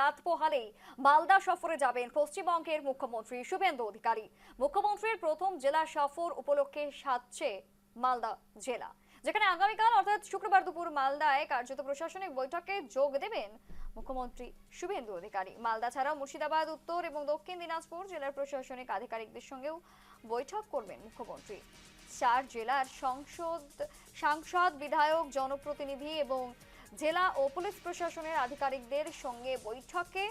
রাত পোহালেই মালদা সফরে যাবেন পশ্চিমবঙ্গের মুখ্যমন্ত্রী শুভেন্দু অধিকারী। মুখ্যমন্ত্রীর প্রথম জেলা সফর উপলক্ষে সাজছে মালদা জেলা, যেখানে আগামীকাল অর্থাৎ শুক্রবার দুপুর মালদায় কার্যত প্রশাসনিক বৈঠকে যোগ দেবেন মুখ্যমন্ত্রী শুভেন্দু অধিকারী। মালদা ছাড়াও মুর্শিদাবাদ, উত্তর এবং দক্ষিণ দিনাজপুর জেলার প্রশাসনিক আধিকারিকদের সঙ্গেও বৈঠক করবেন মুখ্যমন্ত্রী। 4 জেলার সাংসদ, বিধায়ক, জনপ্রতিনিধি এবং জেলা ও পুলিশ প্রশাসনের আধিকারিকদের সঙ্গে বৈঠকে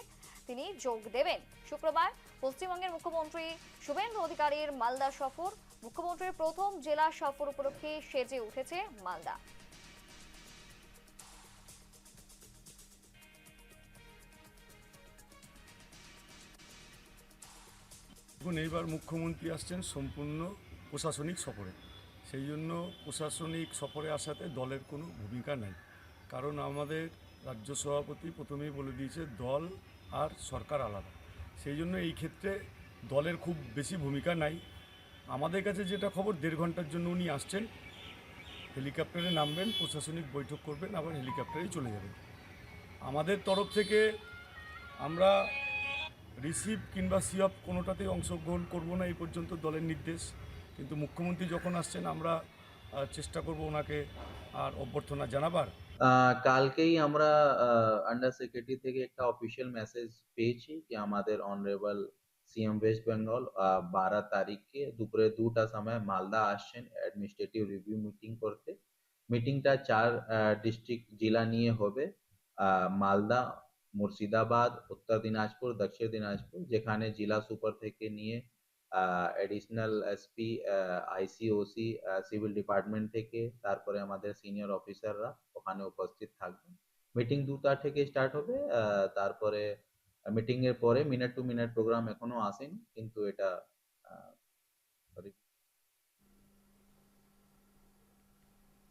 তিনি যোগ দেবেন। শুক্রবার পশ্চিমবঙ্গের মুখ্যমন্ত্রী শুভেন্দু অধিকারীর মালদা সফর। মুখ্যমন্ত্রীর প্রথম জেলা সফর উপলক্ষে সেজে উঠেছে মালদা। দেখুন, এইবার মুখ্যমন্ত্রী আসছেন সম্পূর্ণ প্রশাসনিক সফরে। সেই জন্য প্রশাসনিক সফরে আসাতে দলের কোনো ভূমিকা নাই, কারণ আমাদের রাজ্য সভাপতি প্রথমেই বলে দিয়েছে দল আর সরকার আলাদা। সেই জন্য এই ক্ষেত্রে দলের খুব বেশি ভূমিকা নাই। আমাদের কাছে যেটা খবর, 1.5 ঘন্টার জন্য উনি আসছেন, হেলিকপ্টারে নামবেন, প্রশাসনিক বৈঠক করবেন, আবার হেলিকপ্টারেই চলে যাবেন। আমাদের তরফ থেকে আমরা রিসিভ কিংবা সিঅফ কোনোটাতেই অংশগ্রহণ করব না, এই পর্যন্ত দলের নির্দেশ। কিন্তু মুখ্যমন্ত্রী যখন আসছেন আমরা চেষ্টা করব ওনাকে আর অভ্যর্থনা জানাবার। কালকেই আমরা আন্ডার সেক্রেটারি থেকে একটা অফিসিয়াল মেসেজ পেয়েছি যে আমাদের অনারেবল সিএম ওয়েস্ট বেঙ্গল 12 তারিখে দুপুরে 2টার সময় মালদা আসছেন অ্যাডমিনিস্ট্রেটিভ রিভিউ মিটিং করতে। মিটিংটা 4 ডিস্ট্রিক্ট জেলা নিয়ে হবে, মালদা, মুর্শিদাবাদ, উত্তর দিনাজপুর, দক্ষিণ দিনাজপুর, যেখানে জেলা সুপার থেকে নিয়ে additional SP, ICOC, civil department থেকে, তারপরে আমাদের সিনিয়র অফিসাররা ওখানে উপস্থিত থাকবেন। মিটিং 2টা থেকে স্টার্ট হবে। তারপরে মিটিং এর পরে মিনিট টু মিনিট প্রোগ্রাম এখনো আসেনি, কিন্তু এটা